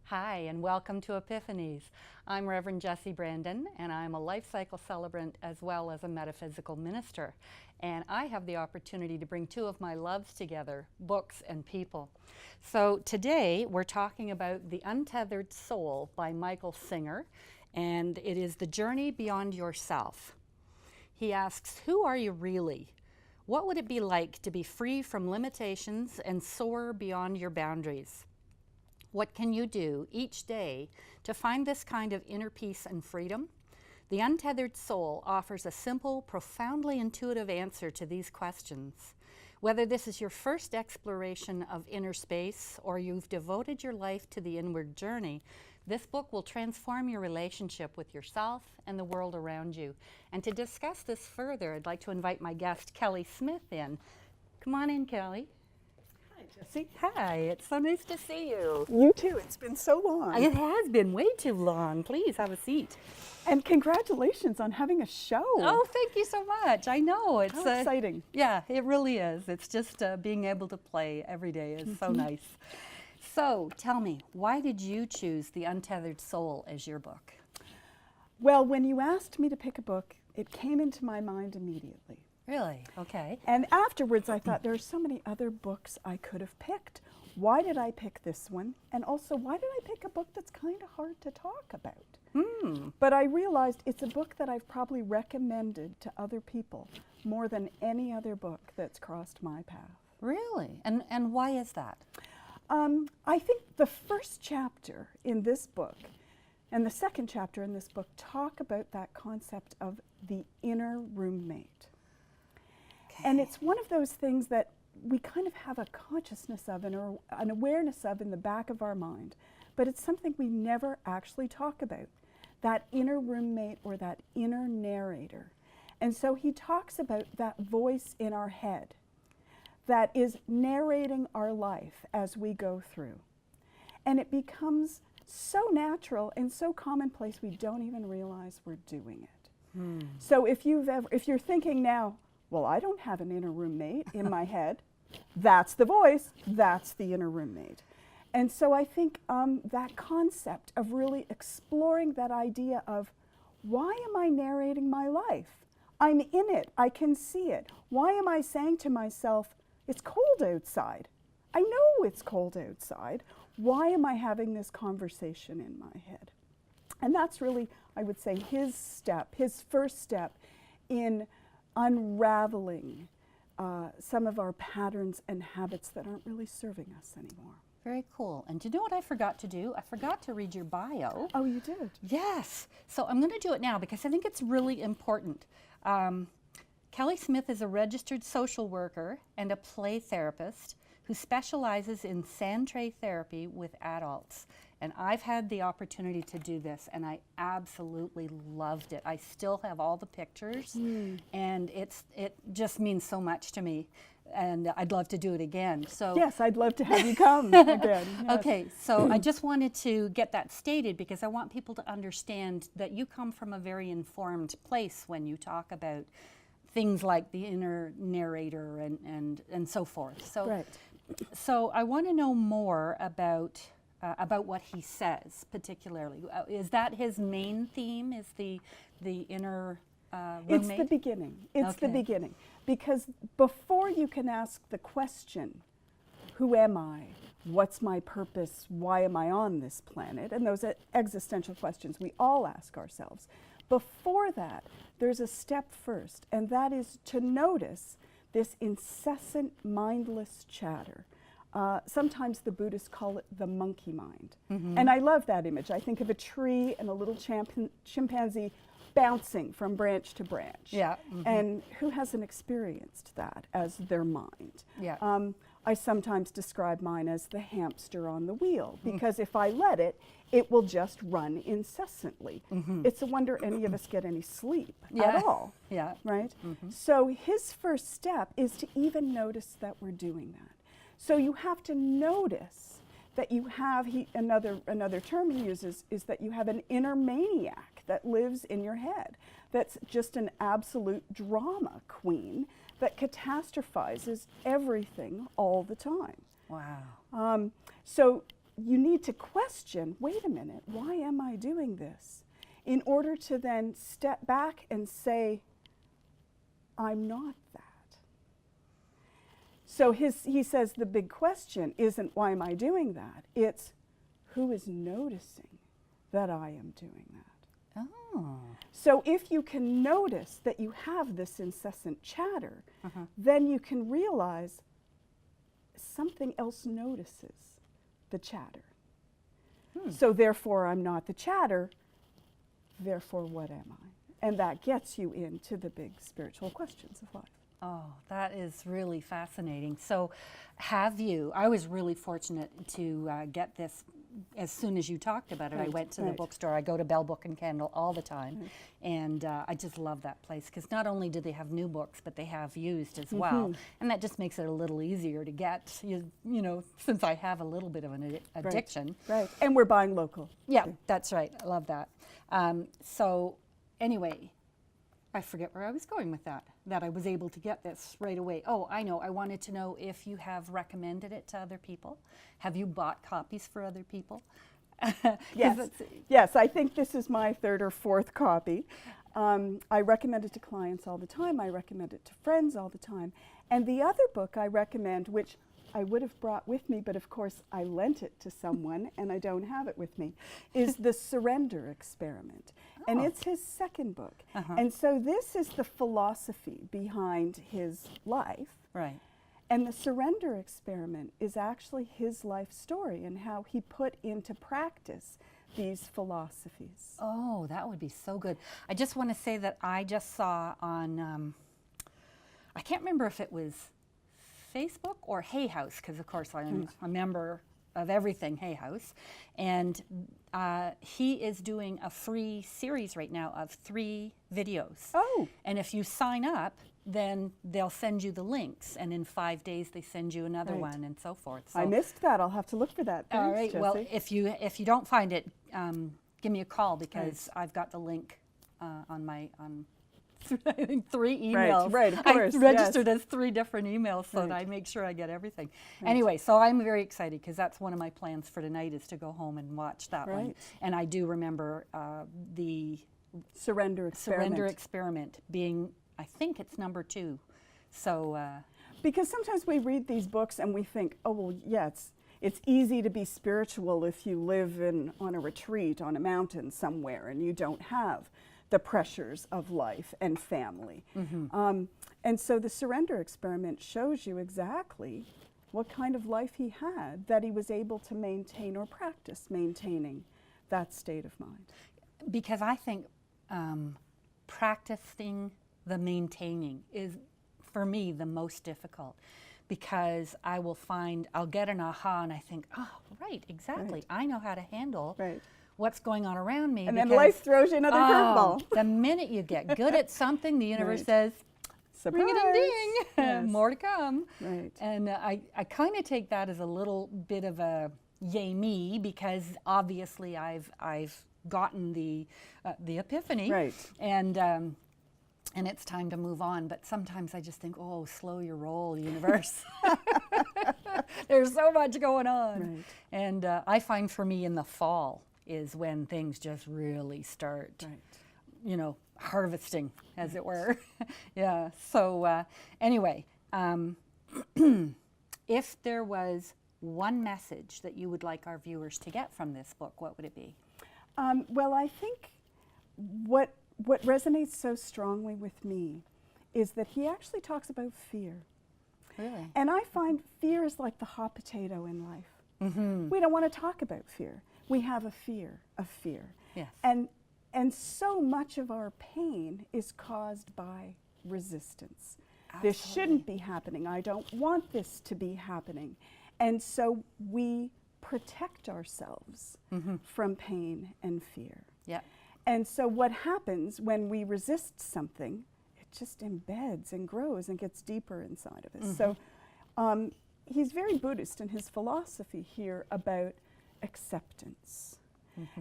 Hi, and welcome to Epiphanies. I'm Reverend Jessie Brandon, and I'm a life cycle celebrant as well as a metaphysical minister. And I have the opportunity to bring two of my loves together, books and people. So today we're talking about The Untethered Soul by Michael Singer, and it is the journey beyond yourself. He asks, who are you really? What would it be like to be free from limitations and soar beyond your boundaries? What can you do each day to find this kind of inner peace and freedom? The Untethered Soul offers a simple, profoundly intuitive answer to these questions. Whether this is your first exploration of inner space or you've devoted your life to the inward journey, this book will transform your relationship with yourself and the world around you. And to discuss this further, I'd like to invite my guest, Kelly Smith, in. Come on in, Kelly. Hi, Jessie. Hi, it's so nice to see you. You too. It's been so long. It has been way too long. Please have a seat. And congratulations on having a show. Oh, thank you so much. I know. It's How exciting. Yeah, it really is. It's just being able to play every day is so nice. So tell me, why did you choose The Untethered Soul as your book? Well, when you asked me to pick a book, it came into my mind immediately. Really? Okay. And afterwards, I thought there are so many other books I could have picked. Why did I pick this one? And also, why did I pick a book that's kind of hard to talk about? But I realized it's a book that I've probably recommended to other people more than any other book that's crossed my path. Really? And why is that? I think the first chapter in this book and the second chapter in this book talk about that concept of the inner roommate. And it's one of those things that we kind of have a consciousness of and an awareness of in the back of our mind, but it's something we never actually talk about, that inner roommate or that inner narrator. And so he talks about that voice in our head that is narrating our life as we go through. And it becomes so natural and so commonplace we don't even realize we're doing it. So if you're thinking now, well, I don't have an inner roommate in my head. That's the voice. That's the inner roommate. And so I think that concept of really exploring that idea of why am I narrating my life? I'm in it. I can see it. Why am I saying to myself, it's cold outside? I know it's cold outside. Why am I having this conversation in my head? And that's really, I would say, his first step in unraveling some of our patterns and habits that aren't really serving us anymore. Very cool. And do you know what I forgot to do? I forgot to read your bio. Oh, you did? Yes. So I'm going to do it now because I think it's really important. Kelly Smith is a registered social worker and a play therapist who specializes in sand tray therapy with adults. And I've had the opportunity to do this, and I absolutely loved it. I still have all the pictures, and it just means so much to me, and I'd love to do it again. So yes, I'd love to have you come again. Yes. Okay, so I just wanted to get that stated because I want people to understand that you come from a very informed place when you talk about things like the inner narrator and so forth. So, right. So I want to know more about what he says, particularly. Is that his main theme? Is the inner roommate? It's the beginning. It's Okay. the beginning. Because before you can ask the question, who am I? What's my purpose? Why am I on this planet? And those existential questions we all ask ourselves. Before that, there's a step first, and that is to notice this incessant mindless chatter. Sometimes the Buddhists call it the monkey mind. And I love that image. I think of a tree and a little chimpanzee bouncing from branch to branch. Yeah. And who hasn't experienced that as their mind? Yeah. I sometimes describe mine as the hamster on the wheel, because if I let it, it will just run incessantly. It's a wonder any of us get any sleep at all. Yeah. Right? So his first step is to even notice that we're doing that. So you have to notice that you have, another term he uses is that you have an inner maniac that lives in your head, that's just an absolute drama queen that catastrophizes everything all the time. Wow. So you need to question, wait a minute, why am I doing this? In order to then step back and say, I'm not that. So he says the big question isn't why am I doing that? It's who is noticing that I am doing that? Oh. So if you can notice that you have this incessant chatter, then you can realize something else notices the chatter. So therefore I'm not the chatter, therefore what am I? And that gets you into the big spiritual questions of life. Oh, that is really fascinating. So I was really fortunate to get this as soon as you talked about it. I went to the bookstore. I go to Bell Book and Candle all the time. And I just love that place because not only do they have new books, but they have used as well. And that just makes it a little easier to get, you know, since I have a little bit of an addiction. Right. And we're buying local. Yeah, that's right. I love that. So anyway, I forget where I was going with that I was able to get this right away. Oh, I know. I wanted to know if you have recommended it to other people. Have you bought copies for other people? Yes. Yes, I think this is my third or fourth copy. I recommend it to clients all the time. I recommend it to friends all the time. And the other book I recommend, which I would have brought with me, but of course I lent it to someone and I don't have it with me, is The Surrender Experiment. And it's his second book. And so this is the philosophy behind his life. Right. And The Surrender Experiment is actually his life story and how he put into practice these philosophies. Oh, that would be so good. I just want to say that I just saw on, I can't remember if it was Facebook or Hay House, because of course I'm a member of everything Hay House, and he is doing a free series right now of 3 videos. Oh. And if you sign up, then they'll send you the links, and in 5 days they send you another one, and so forth. So I missed that. I'll have to look for that. Thanks, all right. Jessie. Well, if you don't find it, give me a call because I've got the link on my I think 3 emails. Right, of course. I registered as 3 different emails so that I make sure I get everything. Anyway, so I'm very excited because that's one of my plans for tonight is to go home and watch that one. And I do remember the Surrender Experiment being, I think it's number 2. So because sometimes we read these books and we think, oh well, yeah, it's easy to be spiritual if you live on a retreat on a mountain somewhere and you don't have the pressures of life and family. And so the Surrender Experiment shows you exactly what kind of life he had that he was able to maintain or practice maintaining that state of mind. Because I think practicing the maintaining is, for me, the most difficult. Because I will find, I'll get an aha and I think, oh, right, exactly. I know how to handle what's going on around me. And then life throws you another curveball. The minute you get good at something, the universe says, surprise. Ring a ding, Yes. more to come. Right. And I kind of take that as a little bit of a yay me because obviously I've gotten the epiphany. Right. And it's time to move on, but sometimes I just think, oh, slow your roll, universe. There's so much going on. Right. And I find for me in the fall is when things just really start, you know, harvesting, as it were. Yeah, so anyway, if there was one message that you would like our viewers to get from this book, what would it be? Well, I think what resonates so strongly with me is that he actually talks about fear. Really? And I find fear is like the hot potato in life. We don't want to talk about fear. We have a fear of fear. Yes. And so much of our pain is caused by resistance. Absolutely. This shouldn't be happening. I don't want this to be happening. And so we protect ourselves from pain and fear. Yeah. And so what happens when we resist something, it just embeds and grows and gets deeper inside of us. So he's very Buddhist in his philosophy here about acceptance.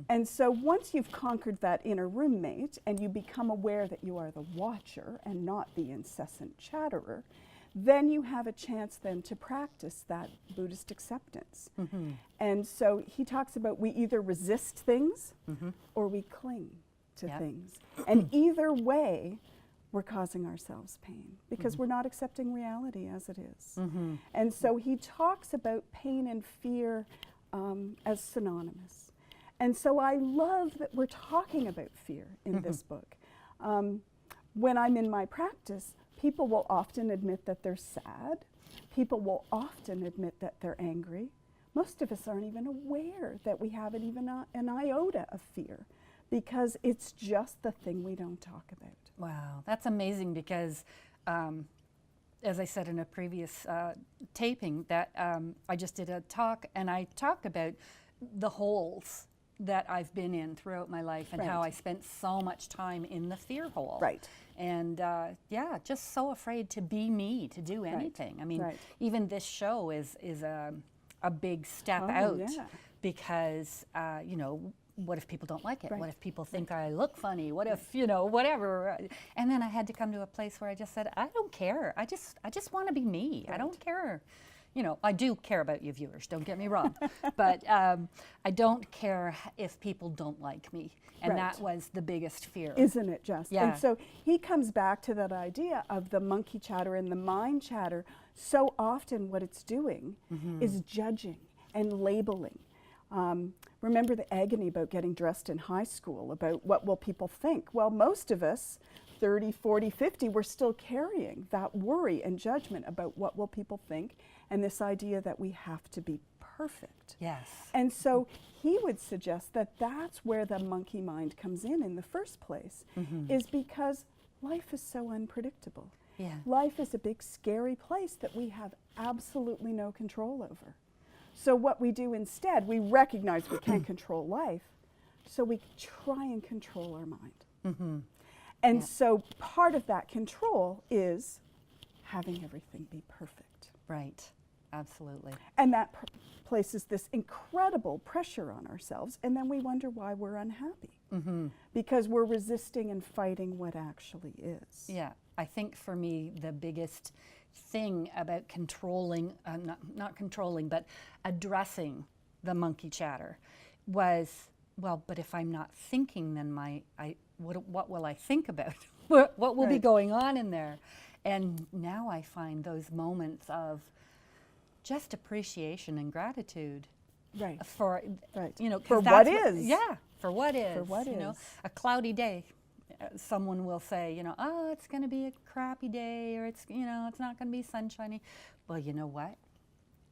And so once you've conquered that inner roommate and you become aware that you are the watcher and not the incessant chatterer, then you have a chance then to practice that Buddhist acceptance. And so he talks about we either resist things or we cling to Yep. things. And either way, we're causing ourselves pain because we're not accepting reality as it is. And so he talks about pain and fear as synonymous. And so I love that we're talking about fear in this book. When I'm in my practice, people will often admit that they're sad. People will often admit that they're angry. Most of us aren't even aware that we have even an iota of fear because it's just the thing we don't talk about. Wow, that's amazing because, as I said in a previous taping, that I just did a talk and I talked about the holes that I've been in throughout my life and how I spent so much time in the fear hole. Right. And yeah, just so afraid to be me, to do anything. I mean, even this show is a big step out because, you know, what if people don't like it? What if people think I look funny? What if, you know, whatever? And then I had to come to a place where I just said, I don't care. I just want to be me. I don't care. You know, I do care about you viewers, don't get me wrong. But I don't care if people don't like me. And that was the biggest fear. Isn't it just? Yeah. And so he comes back to that idea of the monkey chatter and the mind chatter. So often what it's doing is judging and labeling. Remember the agony about getting dressed in high school, about what will people think? Well, most of us, 30, 40, 50, we're still carrying that worry and judgment about what will people think and this idea that we have to be perfect. Yes. And so he would suggest that that's where the monkey mind comes in the first place, is because life is so unpredictable. Yeah. Life is a big scary place that we have absolutely no control over. So what we do instead, we recognize we can't control life, so we try and control our mind. And so part of that control is having everything be perfect. Right, absolutely. And that places this incredible pressure on ourselves, and then we wonder why we're unhappy. Because we're resisting and fighting what actually is. Yeah, I think for me the biggest thing about controlling, not controlling, but addressing the monkey chatter was, well, but if I'm not thinking, then what will I think about? What will be going on in there? And now I find those moments of just appreciation and gratitude. Right. For, you know, for what is. Yeah, for what is. For what you is. know, a cloudy day. Someone will say, you know, oh, it's going to be a crappy day, or it's, you know, it's not going to be sunshiny. Well, you know what?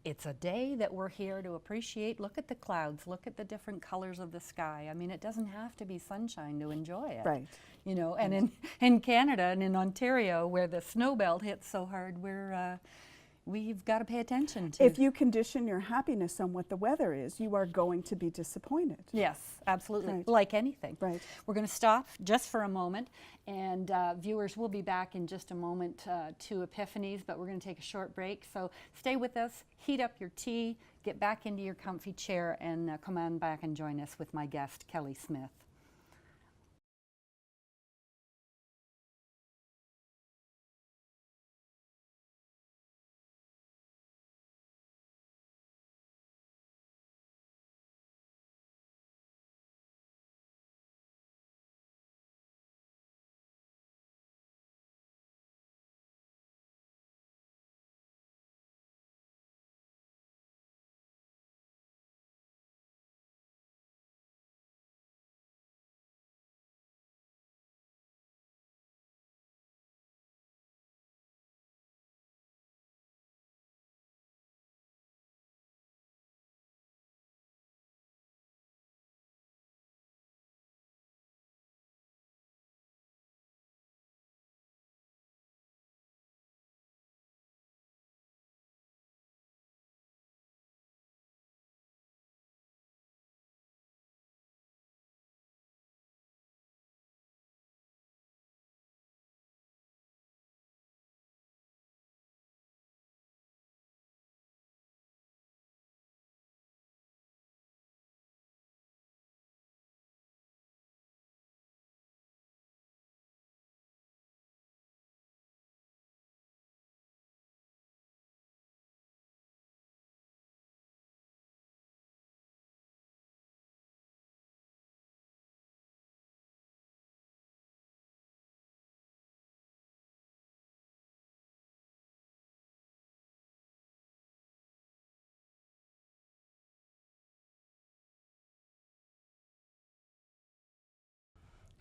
It's a day that we're here to appreciate. Look at the clouds. Look at the different colors of the sky. I mean, it doesn't have to be sunshine to enjoy it. Right. You know, and in Canada and in Ontario, where the snow belt hits so hard, we've got to pay attention to. If you condition your happiness on what the weather is, you are going to be disappointed. Yes, absolutely. Right. Like anything. Right. We're going to stop just for a moment, and viewers will be back in just a moment to Epiphanies, but we're going to take a short break. So stay with us, heat up your tea, get back into your comfy chair, and come on back and join us with my guest, Kelly Smith.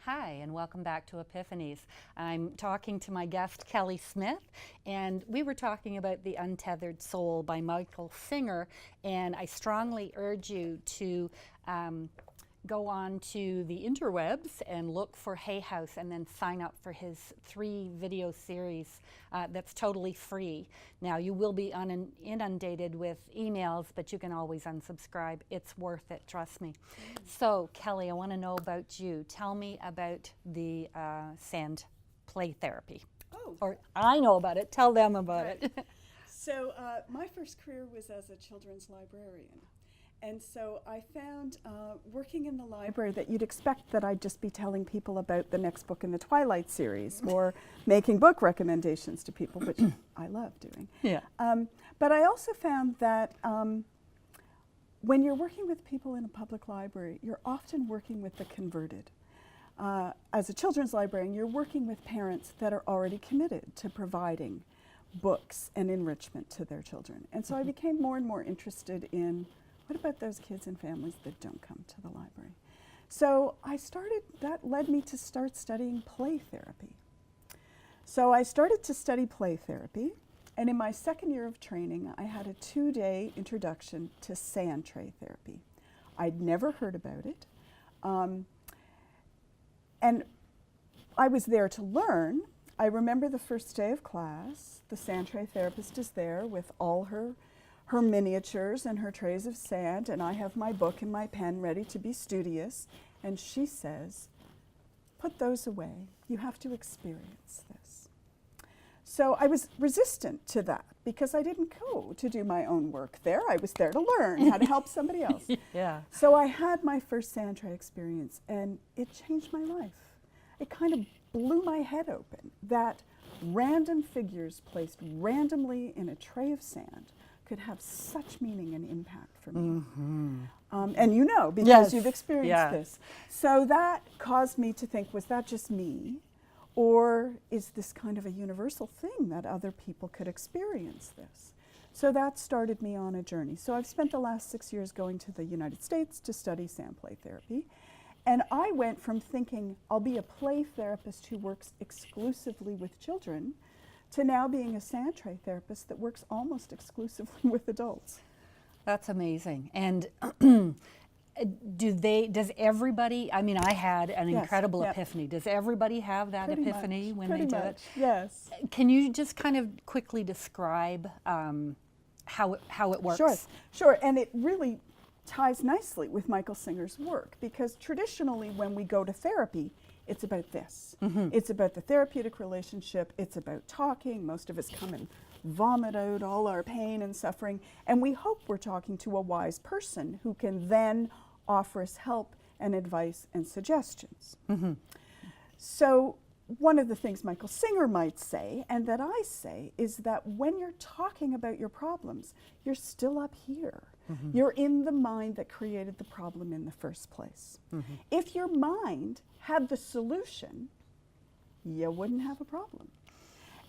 Hi, and welcome back to Epiphanies. I'm talking to my guest, Kelly Smith, and we were talking about The Untethered Soul by Michael Singer, and I strongly urge you to go on to the interwebs and look for Hay House and then sign up for his 3 video series that's totally free. Now, you will be inundated with emails, but you can always unsubscribe. It's worth it, trust me. So, Kelly, I want to know about you. Tell me about the sand play therapy. Oh. Or I know about it. Tell them about Right. it. So my first career was as a children's librarian. And so I found working in the library that you'd expect that I'd just be telling people about the next book in the Twilight series or making book recommendations to people, which I love doing. Yeah. But I also found that when you're working with people in a public library, you're often working with the converted. As a children's librarian, you're working with parents that are already committed to providing books and enrichment to their children. And so I became more and more interested in what about those kids and families that don't come to the library? So that led me to start studying play therapy. So I started to study play therapy, and in my second year of training, I had a 2-day introduction to sand tray therapy. I'd never heard about it. And I was there to learn. I remember the first day of class, the sand tray therapist is there with all her miniatures and her trays of sand, and I have my book and my pen ready to be studious, and she says, put those away. You have to experience this. So I was resistant to that because I didn't go to do my own work there. I was there to learn how to help somebody else. Yeah. So I had my first sand tray experience, and it changed my life. It kind of blew my head open that random figures placed randomly in a tray of sand could have such meaning and impact for me. And you know, because Yes. you've experienced this. So that caused me to think, was that just me? Or is this kind of a universal thing that other people could experience this? So that started me on a journey. So I've spent the last 6 years going to the United States to study sand play therapy. And I went from thinking, I'll be a play therapist who works exclusively with children, to now being a sand tray therapist that works almost exclusively with adults. That's amazing. And does everybody, I mean, I had an Yes, incredible yep. ephany. Does everybody have that Pretty epiphany much, when pretty they do much, it? Yes. Can you just kind of quickly describe how it works? Sure. And it really ties nicely with Michael Singer's work, because traditionally when we go to therapy, it's about this. It's about the therapeutic relationship. It's about talking. Most of us come and vomit out all our pain and suffering, and we hope we're talking to a wise person who can then offer us help and advice and suggestions. So one of the things Michael Singer might say, and that I say, is that when you're talking about your problems, you're still up here. You're in the mind that created the problem in the first place. If your mind had the solution, you wouldn't have a problem.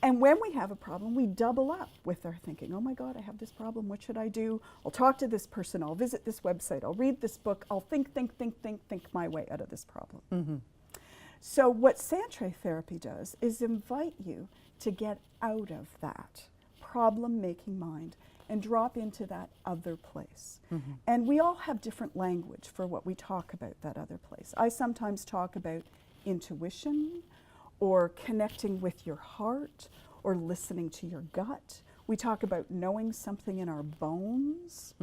And when we have a problem, we double up with our thinking. Oh my God, I have this problem. What should I do? I'll talk to this person. I'll visit this website. I'll read this book. I'll think my way out of this problem. So what sand tray therapy does is invite you to get out of that problem-making mind and drop into that other place. And we all have different language for what we talk about that other place. I sometimes talk about intuition, or connecting with your heart, or listening to your gut. We talk about knowing something in our bones.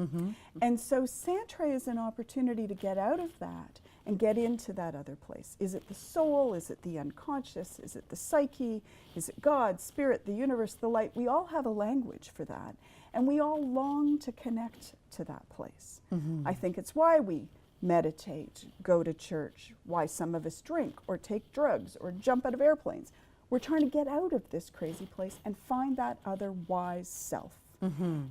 And so sand tray is an opportunity to get out of that and get into that other place. Is it the soul? Is it the unconscious? Is it the psyche? Is it God, spirit, the universe, the light? We all have a language for that, and we all long to connect to that place. I think it's why we meditate, go to church, why some of us drink or take drugs or jump out of airplanes. We're trying to get out of this crazy place and find that other wise self.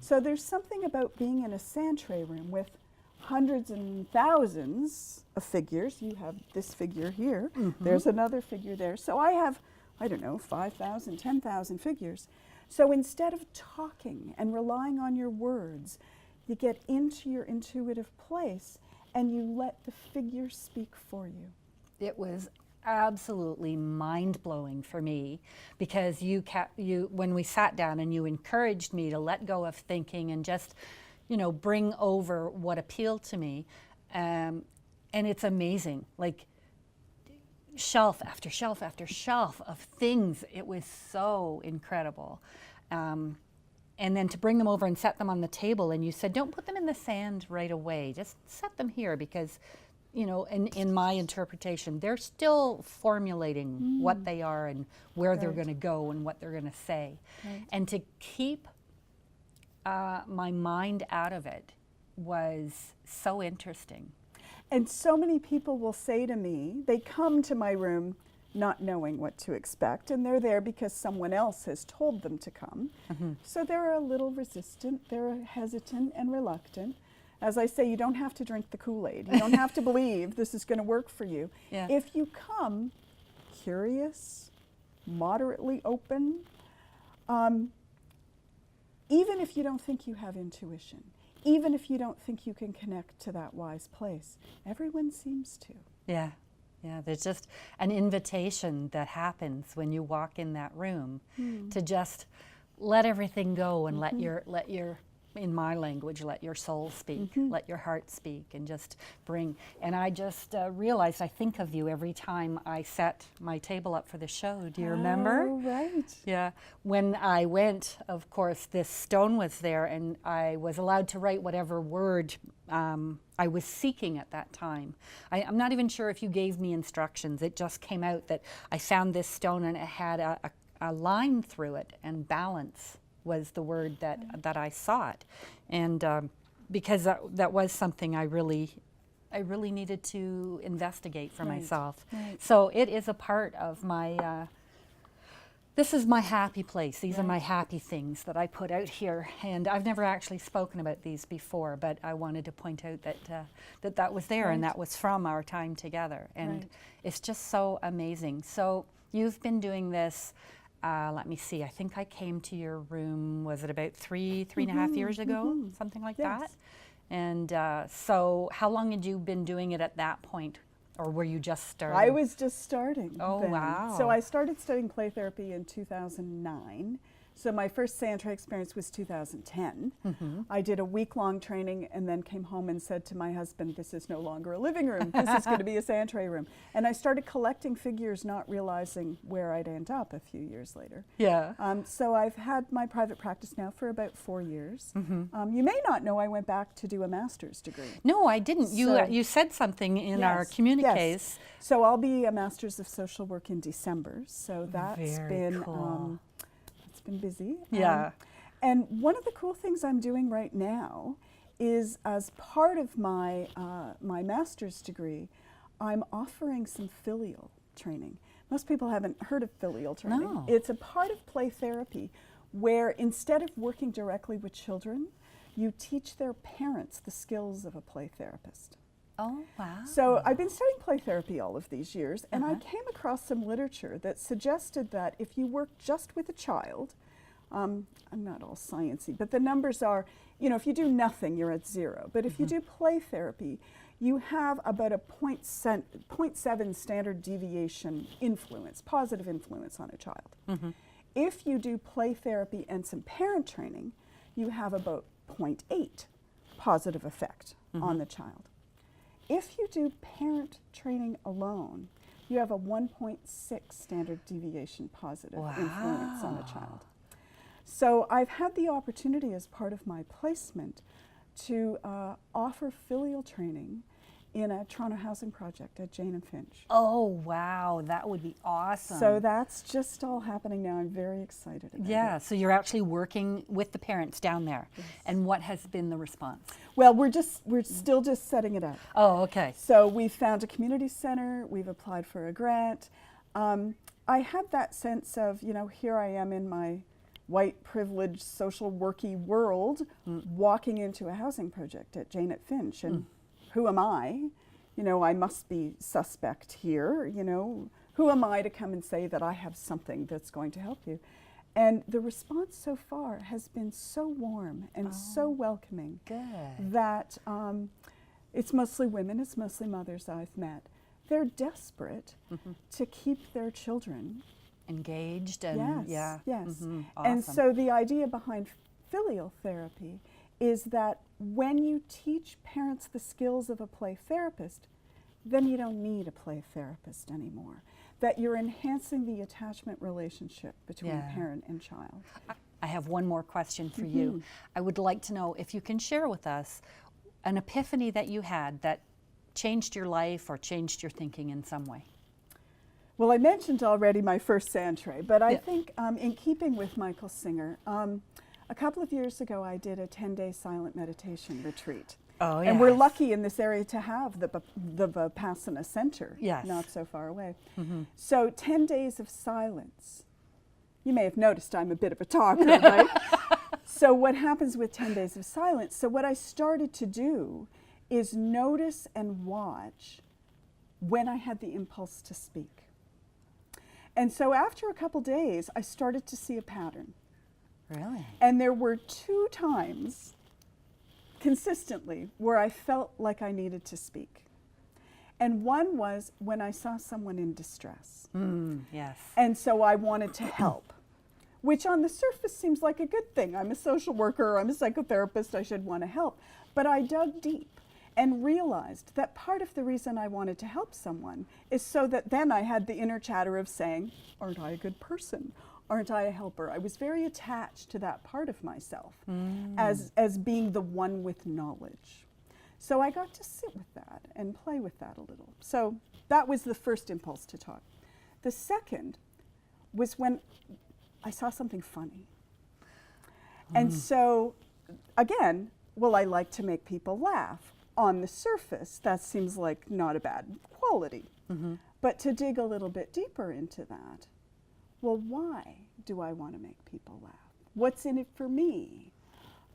So there's something about being in a sand tray room with hundreds and thousands of figures. You have this figure here. There's another figure there. So I have, I don't know, 5,000, 10,000 figures. So instead of talking and relying on your words, you get into your intuitive place and you let the figure speak for you. It was absolutely mind-blowing for me, because you when we sat down and you encouraged me to let go of thinking and just, bring over what appealed to me, and it's amazing, like shelf after shelf after shelf of things. It was so incredible. And then to bring them over and set them on the table, and you said, don't put them in the sand right away, just set them here, because in my interpretation, they're still formulating what they are and where they're going to go and what they're going to say. Right. And to keep my mind out of it was so interesting. And so many people will say to me, they come to my room not knowing what to expect, and they're there because someone else has told them to come. So they're a little resistant, they're hesitant and reluctant. As I say, you don't have to drink the Kool-Aid. You don't have to believe this is going to work for you. Yeah. If you come curious, moderately open, even if you don't think you have intuition, even if you don't think you can connect to that wise place, everyone seems to. Yeah, there's just an invitation that happens when you walk in that room to just let everything go and let your, in my language, let your soul speak, let your heart speak, and just bring. And I just realized I think of you every time I set my table up for the show. Do you remember? Oh, right. Yeah. When I went, of course, this stone was there, and I was allowed to write whatever word I was seeking at that time. I'm not even sure if you gave me instructions. It just came out that I found this stone and it had a line through it, and balance was the word that I sought. And because that was something I really needed to investigate for myself. Right. So it is a part of my, this is my happy place. These are my happy things that I put out here. And I've never actually spoken about these before, but I wanted to point out that was there, and that was from our time together. And it's just so amazing. So you've been doing this, let me see, I think I came to your room, was it about three and a half years ago? Something like that? And so how long had you been doing it at that point? Or were you just starting? I was just starting. Oh, then. wow. So I started studying play therapy in 2009. So my first Sandtray experience was 2010. I did a week-long training and then came home and said to my husband, this is no longer a living room, this is going to be a Sandtray room. And I started collecting figures, not realizing where I'd end up a few years later. Yeah. So I've had my private practice now for about 4 years. You may not know I went back to do a master's degree. No, I didn't. You said something in our communiques. Yes. So I'll be a Master's of Social Work in December. So that's Very cool. Been busy. Yeah. And one of the cool things I'm doing right now is, as part of my my master's degree, I'm offering some filial training. Most people haven't heard of filial training. No. It's a part of play therapy where, instead of working directly with children, you teach their parents the skills of a play therapist. Oh, wow. So I've been studying play therapy all of these years, and I came across some literature that suggested that if you work just with a child, I'm not all sciencey, but the numbers are, if you do nothing, you're at 0. But if you do play therapy, you have about a 0.7 standard deviation influence, positive influence on a child. If you do play therapy and some parent training, you have about 0.8 positive effect on the child. If you do parent training alone, you have a 1.6 standard deviation positive influence on a child. So I've had the opportunity, as part of my placement, to offer filial training in a Toronto housing project at Jane and Finch. Oh, wow, that would be awesome. So that's just all happening now. I'm very excited about it. Yeah, so you're actually working with the parents down there. Yes. And what has been the response? Well, we're still just setting it up. Oh, okay. So we found a community center, we've applied for a grant. I had that sense of, here I am in my white, privileged, social worky world, walking into a housing project at Jane at Finch, and who am I? I must be suspect here. Who am I to come and say that I have something that's going to help you? And the response so far has been so warm and so welcoming that it's mostly women, it's mostly mothers I've met. they're desperate to keep their children engaged and yes, yeah. yes. Awesome. And so the idea behind filial therapy is that when you teach parents the skills of a play therapist, then you don't need a play therapist anymore. That you're enhancing the attachment relationship between parent and child. I have one more question for you. I would like to know if you can share with us an epiphany that you had that changed your life or changed your thinking in some way. Well, I mentioned already my first Santray, but I think in keeping with Michael Singer, a couple of years ago I did a 10-day silent meditation retreat. Oh, and we're lucky in this area to have the Vipassana Center, not so far away. So 10 days of silence. You may have noticed I'm a bit of a talker, right? So what happens with 10 days of silence? So what I started to do is notice and watch when I had the impulse to speak. And so after a couple days, I started to see a pattern. Really? And there were 2 times consistently where I felt like I needed to speak. And one was when I saw someone in distress. Yes. And so I wanted to help, which on the surface seems like a good thing. I'm a social worker, I'm a psychotherapist, I should want to help. But I dug deep and realized that part of the reason I wanted to help someone is so that then I had the inner chatter of saying, aren't I a good person? Aren't I a helper? I was very attached to that part of myself as being the one with knowledge. So I got to sit with that and play with that a little. So that was the first impulse to talk. The second was when I saw something funny. And so, again, well, I like to make people laugh. On the surface, that seems like not a bad quality. But to dig a little bit deeper into that, well, why do I want to make people laugh? What's in it for me?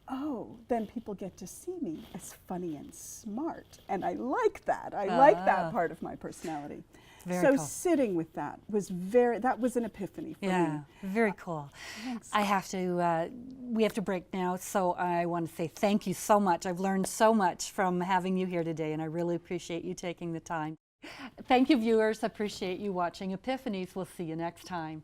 Oh, then people get to see me as funny and smart. And I like that. I like that part of my personality. Very so cool. Sitting with that was that was an epiphany for me. Very cool. Thanks. I have to, we have to break now, so I want to say thank you so much. I've learned so much from having you here today, and I really appreciate you taking the time. Thank you, viewers. Appreciate you watching Epiphanies. We'll see you next time.